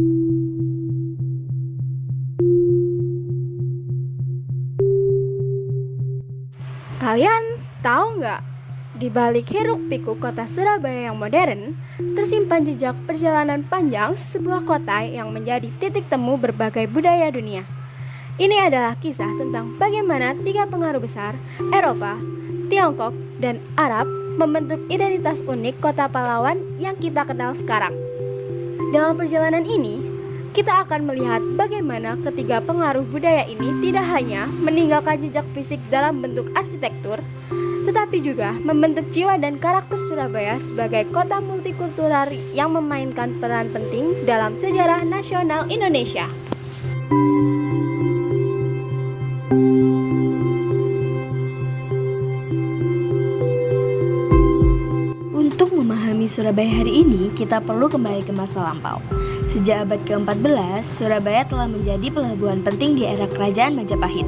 Kalian tahu nggak, di balik hiruk-pikuk kota Surabaya yang modern, tersimpan jejak perjalanan panjang sebuah kota yang menjadi titik temu berbagai budaya dunia. Ini adalah kisah tentang bagaimana tiga pengaruh besar, Eropa, Tiongkok, dan Arab, membentuk identitas unik kota pahlawan yang kita kenal sekarang. Dalam perjalanan ini, kita akan melihat bagaimana ketiga pengaruh budaya ini tidak hanya meninggalkan jejak fisik dalam bentuk arsitektur, tetapi juga membentuk jiwa dan karakter Surabaya sebagai kota multikultural yang memainkan peran penting dalam sejarah nasional Indonesia. Untuk memahami Surabaya hari ini, kita perlu kembali ke masa lampau. Sejak abad ke-14, Surabaya telah menjadi pelabuhan penting di era Kerajaan Majapahit.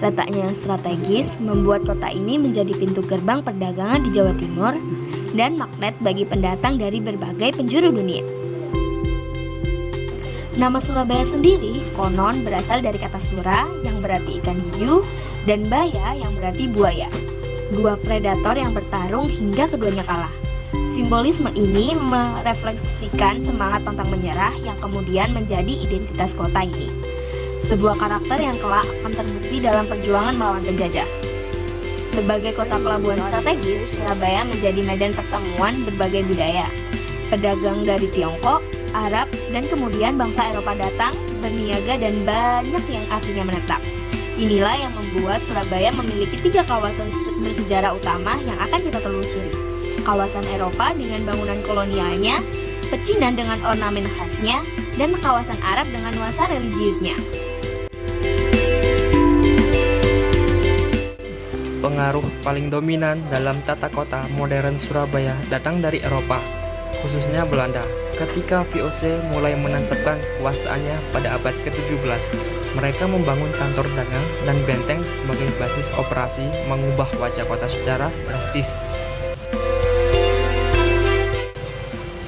Letaknya yang strategis membuat kota ini menjadi pintu gerbang perdagangan di Jawa Timur dan magnet bagi pendatang dari berbagai penjuru dunia. Nama Surabaya sendiri konon berasal dari kata sura yang berarti ikan hiu dan baya yang berarti buaya. Dua predator yang bertarung hingga keduanya kalah. Simbolisme ini merefleksikan semangat pantang menyerah yang kemudian menjadi identitas kota ini. Sebuah karakter yang kelak akan terbukti dalam perjuangan melawan penjajah. Sebagai kota pelabuhan strategis, Surabaya menjadi medan pertemuan berbagai budaya. Pedagang dari Tiongkok, Arab, dan kemudian bangsa Eropa datang, berniaga, dan banyak yang akhirnya menetap. Inilah yang membuat Surabaya memiliki tiga kawasan bersejarah utama yang akan kita telusuri. Kawasan Eropa dengan bangunan kolonialnya, pecinan dengan ornamen khasnya, dan kawasan Arab dengan nuansa religiusnya. Pengaruh paling dominan dalam tata kota modern Surabaya datang dari Eropa, khususnya Belanda. Ketika VOC mulai menancapkan kekuasaannya pada abad ke-17, mereka membangun kantor dagang dan benteng sebagai basis operasi, mengubah wajah kota secara drastis.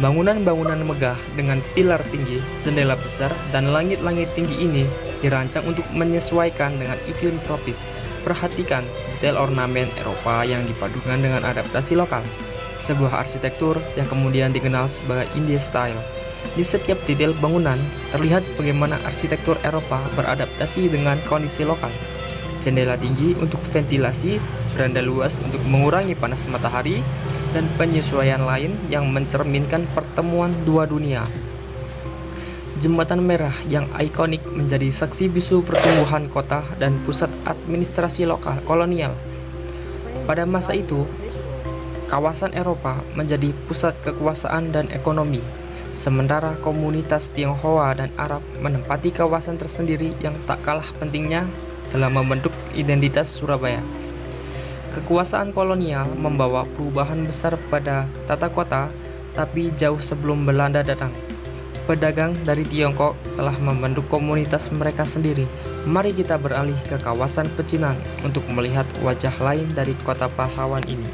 Bangunan-bangunan megah dengan pilar tinggi, jendela besar, dan langit-langit tinggi ini dirancang untuk menyesuaikan dengan iklim tropis. Perhatikan detail ornamen Eropa yang dipadukan dengan adaptasi lokal. Sebuah arsitektur yang kemudian dikenal sebagai India Style. Di setiap detail bangunan terlihat bagaimana arsitektur Eropa beradaptasi dengan kondisi lokal. Jendela tinggi untuk ventilasi, beranda luas untuk mengurangi panas matahari, dan penyesuaian lain yang mencerminkan pertemuan dua dunia. Jembatan Merah yang ikonik menjadi saksi bisu pertumbuhan kota dan pusat administrasi lokal kolonial. Pada masa itu, kawasan Eropa menjadi pusat kekuasaan dan ekonomi, sementara komunitas Tionghoa dan Arab menempati kawasan tersendiri yang tak kalah pentingnya dalam membentuk identitas Surabaya. Kekuasaan kolonial membawa perubahan besar pada tata kota, tapi jauh sebelum Belanda datang, pedagang dari Tiongkok telah membentuk komunitas mereka sendiri. Mari kita beralih ke kawasan pecinan untuk melihat wajah lain dari kota pahlawan ini.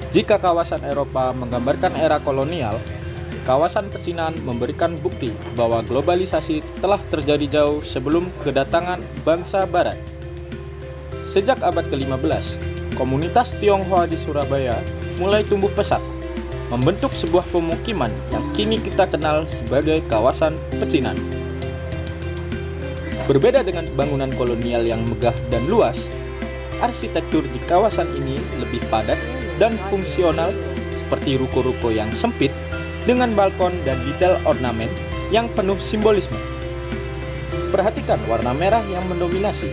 Jika kawasan Eropa menggambarkan era kolonial, kawasan pecinan memberikan bukti bahwa globalisasi telah terjadi jauh sebelum kedatangan bangsa Barat. Sejak abad ke-15, komunitas Tionghoa di Surabaya mulai tumbuh pesat, membentuk sebuah pemukiman yang kini kita kenal sebagai kawasan pecinan. Berbeda dengan bangunan kolonial yang megah dan luas, arsitektur di kawasan ini lebih padat dan fungsional, seperti ruko-ruko yang sempit dengan balkon dan detail ornamen yang penuh simbolisme. Perhatikan warna merah yang mendominasi,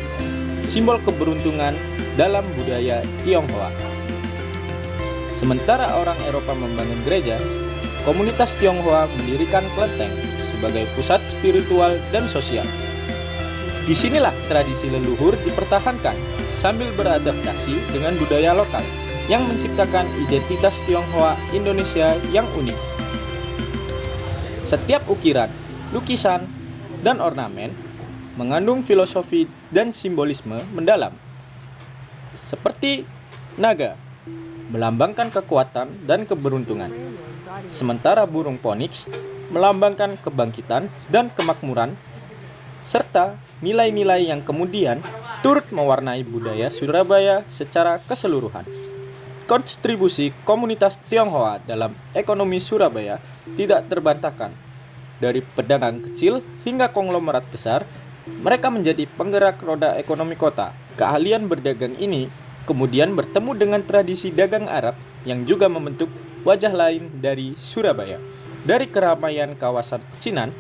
simbol keberuntungan dalam budaya Tionghoa. Sementara orang Eropa membangun gereja, komunitas Tionghoa mendirikan kelenteng sebagai pusat spiritual dan sosial. Disinilah tradisi leluhur dipertahankan sambil beradaptasi dengan budaya lokal yang menciptakan identitas Tionghoa Indonesia yang unik. Setiap ukiran, lukisan, dan ornamen mengandung filosofi dan simbolisme mendalam. Seperti naga, melambangkan kekuatan dan keberuntungan. Sementara burung phoenix melambangkan kebangkitan dan kemakmuran, serta nilai-nilai yang kemudian turut mewarnai budaya Surabaya secara keseluruhan. Kontribusi komunitas Tionghoa dalam ekonomi Surabaya tidak terbantahkan. Dari pedagang kecil hingga konglomerat besar, mereka menjadi penggerak roda ekonomi kota. Keahlian berdagang ini kemudian bertemu dengan tradisi dagang Arab yang juga membentuk wajah lain dari Surabaya. Dari keramaian kawasan pecinan,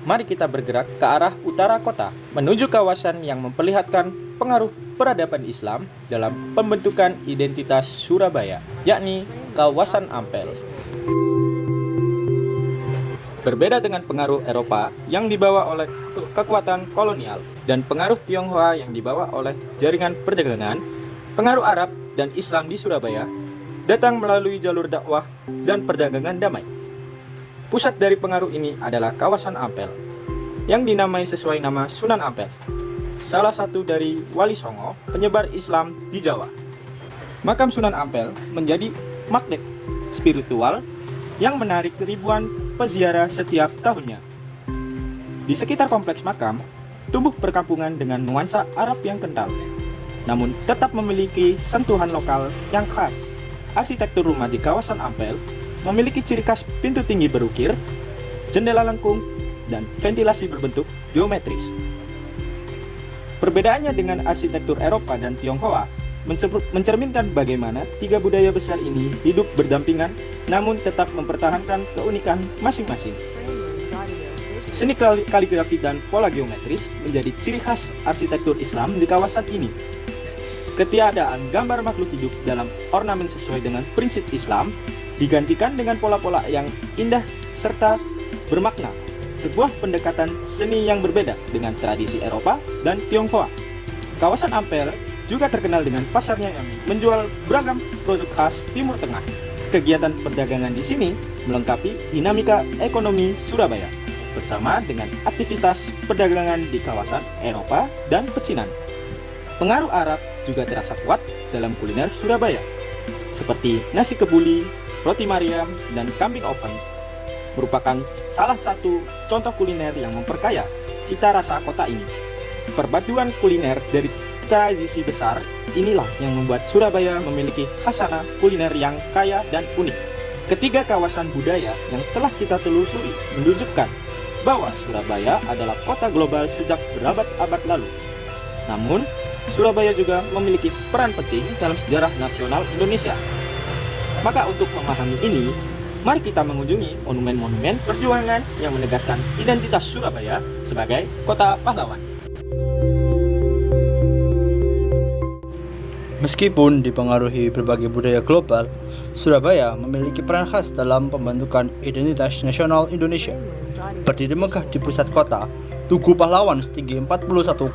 mari kita bergerak ke arah utara kota, menuju kawasan yang memperlihatkan pengaruh peradaban Islam dalam pembentukan identitas Surabaya, yakni kawasan Ampel. Berbeda dengan pengaruh Eropa yang dibawa oleh kekuatan kolonial dan pengaruh Tionghoa yang dibawa oleh jaringan perdagangan, pengaruh Arab dan Islam di Surabaya datang melalui jalur dakwah dan perdagangan damai. Pusat dari pengaruh ini adalah kawasan Ampel, yang dinamai sesuai nama Sunan Ampel, salah satu dari Wali Songo penyebar Islam di Jawa. Makam Sunan Ampel menjadi magnet spiritual yang menarik ribuan peziarah setiap tahunnya. Di sekitar kompleks makam, tumbuh perkampungan dengan nuansa Arab yang kental, namun tetap memiliki sentuhan lokal yang khas. Arsitektur rumah di kawasan Ampel memiliki ciri khas pintu tinggi berukir, jendela lengkung, dan ventilasi berbentuk geometris. Perbedaannya dengan arsitektur Eropa dan Tionghoa mencerminkan bagaimana tiga budaya besar ini hidup berdampingan namun tetap mempertahankan keunikan masing-masing. Seni kaligrafi dan pola geometris menjadi ciri khas arsitektur Islam di kawasan ini. Ketiadaan gambar makhluk hidup dalam ornamen sesuai dengan prinsip Islam digantikan dengan pola-pola yang indah serta bermakna, sebuah pendekatan seni yang berbeda dengan tradisi Eropa dan Tionghoa. Kawasan Ampel juga terkenal dengan pasarnya yang menjual beragam produk khas Timur Tengah. Kegiatan perdagangan di sini melengkapi dinamika ekonomi Surabaya bersama dengan aktivitas perdagangan di kawasan Eropa dan pecinan. Pengaruh Arab juga terasa kuat dalam kuliner Surabaya, seperti nasi kebuli, roti Mariam, dan kambing oven merupakan salah satu contoh kuliner yang memperkaya cita rasa kota ini. Perpaduan kuliner dari tradisi besar inilah yang membuat Surabaya memiliki khasanah kuliner yang kaya dan unik. Ketiga kawasan budaya yang telah kita telusuri menunjukkan bahwa Surabaya adalah kota global sejak berabad-abad lalu. Namun, Surabaya juga memiliki peran penting dalam sejarah nasional Indonesia. Maka untuk memahami ini, mari kita mengunjungi monumen-monumen perjuangan yang menegaskan identitas Surabaya sebagai kota pahlawan. Meskipun dipengaruhi berbagai budaya global, Surabaya memiliki peran khas dalam pembentukan identitas nasional Indonesia. Berdiri megah di pusat kota, Tugu Pahlawan setinggi 41,15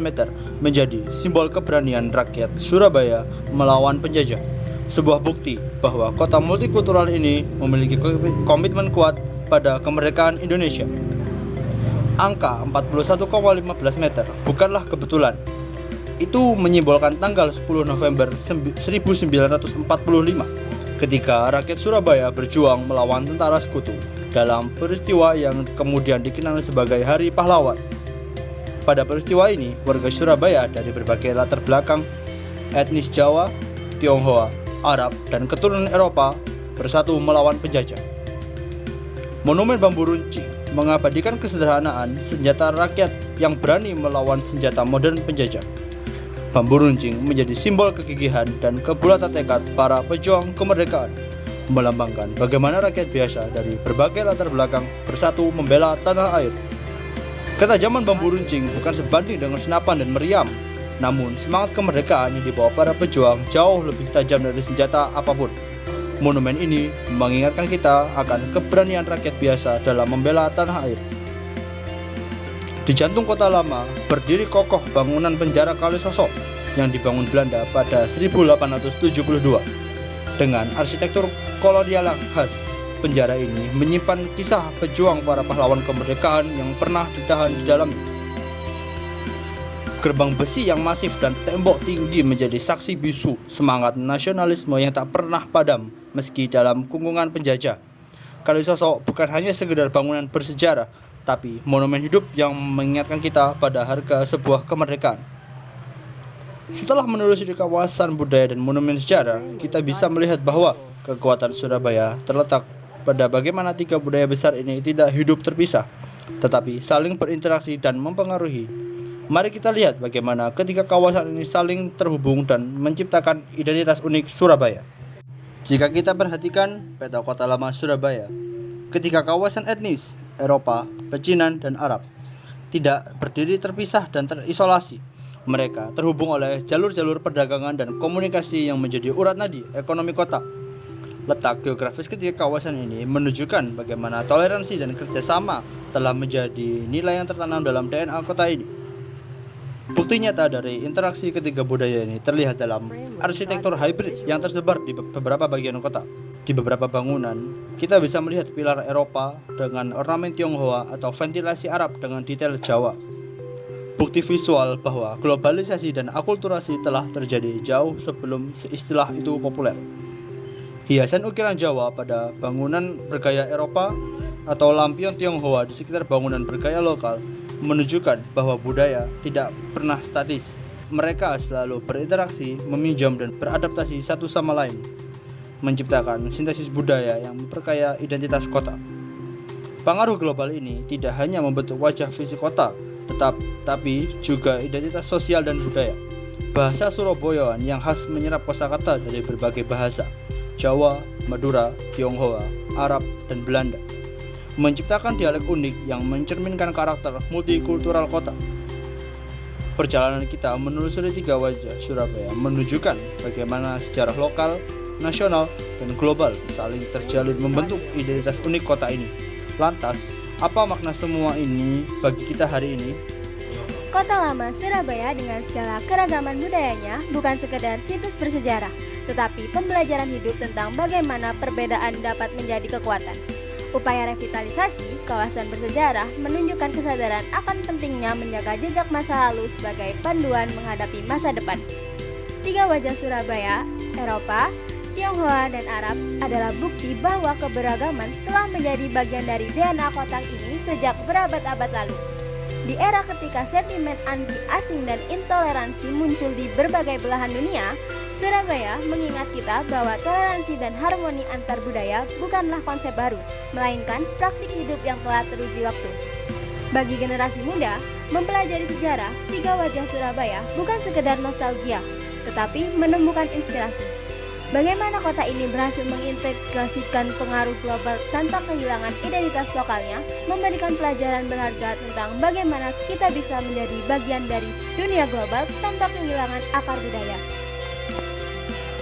meter menjadi simbol keberanian rakyat Surabaya melawan penjajah. Sebuah bukti bahwa kota multikultural ini memiliki komitmen kuat pada kemerdekaan Indonesia. Angka 41,15 meter bukanlah kebetulan. Itu menyimbolkan tanggal 10 November 1945 ketika rakyat Surabaya berjuang melawan tentara sekutu dalam peristiwa yang kemudian dikenal sebagai Hari Pahlawan. Pada peristiwa ini, warga Surabaya dari berbagai latar belakang etnis Jawa, Tionghoa, Arab, dan keturunan Eropa bersatu melawan penjajah. Monumen bambu runcing mengabadikan kesederhanaan senjata rakyat yang berani melawan senjata modern penjajah. Bambu runcing menjadi simbol kegigihan dan kebulatan tekad para pejuang kemerdekaan, melambangkan bagaimana rakyat biasa dari berbagai latar belakang bersatu membela tanah air. Ketajaman bambu runcing bukan sebanding dengan senapan dan meriam, namun semangat kemerdekaan yang dibawa para pejuang jauh lebih tajam dari senjata apapun. Monumen ini mengingatkan kita akan keberanian rakyat biasa dalam membela tanah air. Di jantung kota lama, berdiri kokoh bangunan penjara Kalisosok yang dibangun Belanda pada 1872. Dengan arsitektur kolonial khas, penjara ini menyimpan kisah pejuang para pahlawan kemerdekaan yang pernah ditahan di dalamnya. Gerbang besi yang masif dan tembok tinggi menjadi saksi bisu semangat nasionalisme yang tak pernah padam meski dalam kungkungan penjajah. Kalisosok bukan hanya sekedar bangunan bersejarah, tapi monumen hidup yang mengingatkan kita pada harga sebuah kemerdekaan. Setelah menelusuri kawasan budaya dan monumen sejarah, kita bisa melihat bahwa kekuatan Surabaya terletak pada bagaimana tiga budaya besar ini tidak hidup terpisah, tetapi saling berinteraksi dan mempengaruhi. Mari kita lihat bagaimana ketika kawasan ini saling terhubung dan menciptakan identitas unik Surabaya. Jika kita perhatikan peta kota lama Surabaya, ketika kawasan etnis, Eropa, Pecinan, dan Arab tidak berdiri terpisah dan terisolasi, mereka terhubung oleh jalur-jalur perdagangan dan komunikasi yang menjadi urat nadi ekonomi kota. Letak geografis ketiga kawasan ini menunjukkan bagaimana toleransi dan kerjasama telah menjadi nilai yang tertanam dalam DNA kota ini. Bukti nyata dari interaksi ketiga budaya ini terlihat dalam arsitektur hybrid yang tersebar di beberapa bagian kota. Di beberapa bangunan, kita bisa melihat pilar Eropa dengan ornamen Tionghoa atau ventilasi Arab dengan detail Jawa. Bukti visual bahwa globalisasi dan akulturasi telah terjadi jauh sebelum istilah itu populer. Hiasan ukiran Jawa pada bangunan bergaya Eropa atau lampion Tionghoa di sekitar bangunan bergaya lokal menunjukkan bahwa budaya tidak pernah statis. Mereka selalu berinteraksi, meminjam dan beradaptasi satu sama lain, menciptakan sintesis budaya yang memperkaya identitas kota. Pengaruh global ini tidak hanya membentuk wajah fisik kota, tapi juga identitas sosial dan budaya. Bahasa Surabayaan yang khas menyerap kosakata dari berbagai bahasa, Jawa, Madura, Tionghoa, Arab, dan Belanda, menciptakan dialek unik yang mencerminkan karakter multikultural kota. Perjalanan kita menelusuri tiga wajah Surabaya menunjukkan bagaimana sejarah lokal, nasional, dan global saling terjalin membentuk identitas unik kota ini. Lantas, apa makna semua ini bagi kita hari ini? Kota lama Surabaya dengan segala keragaman budayanya bukan sekedar situs bersejarah, tetapi pembelajaran hidup tentang bagaimana perbedaan dapat menjadi kekuatan. Upaya revitalisasi kawasan bersejarah menunjukkan kesadaran akan pentingnya menjaga jejak masa lalu sebagai panduan menghadapi masa depan. Tiga wajah Surabaya, Eropa, Tionghoa, dan Arab adalah bukti bahwa keberagaman telah menjadi bagian dari DNA kota ini sejak berabad-abad lalu. Di era ketika sentimen anti-asing dan intoleransi muncul di berbagai belahan dunia, Surabaya mengingat kita bahwa toleransi dan harmoni antar budaya bukanlah konsep baru, melainkan praktik hidup yang telah teruji waktu. Bagi generasi muda, mempelajari sejarah tiga wajah Surabaya bukan sekedar nostalgia, tetapi menemukan inspirasi. Bagaimana kota ini berhasil mengintegrasikan pengaruh global tanpa kehilangan identitas lokalnya, memberikan pelajaran berharga tentang bagaimana kita bisa menjadi bagian dari dunia global tanpa kehilangan akar budaya.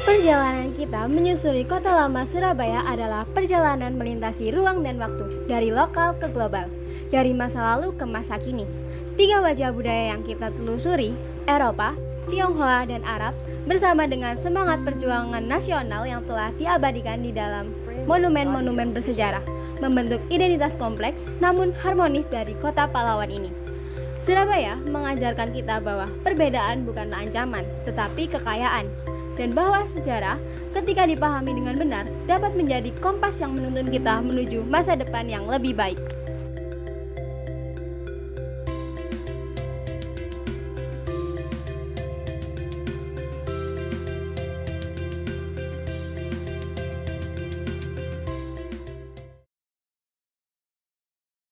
Perjalanan kita menyusuri kota lama Surabaya adalah perjalanan melintasi ruang dan waktu, dari lokal ke global, dari masa lalu ke masa kini. Tiga wajah budaya yang kita telusuri, Eropa, Tionghoa, dan Arab, bersama dengan semangat perjuangan nasional yang telah diabadikan di dalam monumen-monumen bersejarah, membentuk identitas kompleks namun harmonis dari kota pahlawan ini. Surabaya mengajarkan kita bahwa perbedaan bukanlah ancaman, tetapi kekayaan, dan bahwa sejarah, ketika dipahami dengan benar, dapat menjadi kompas yang menuntun kita menuju masa depan yang lebih baik.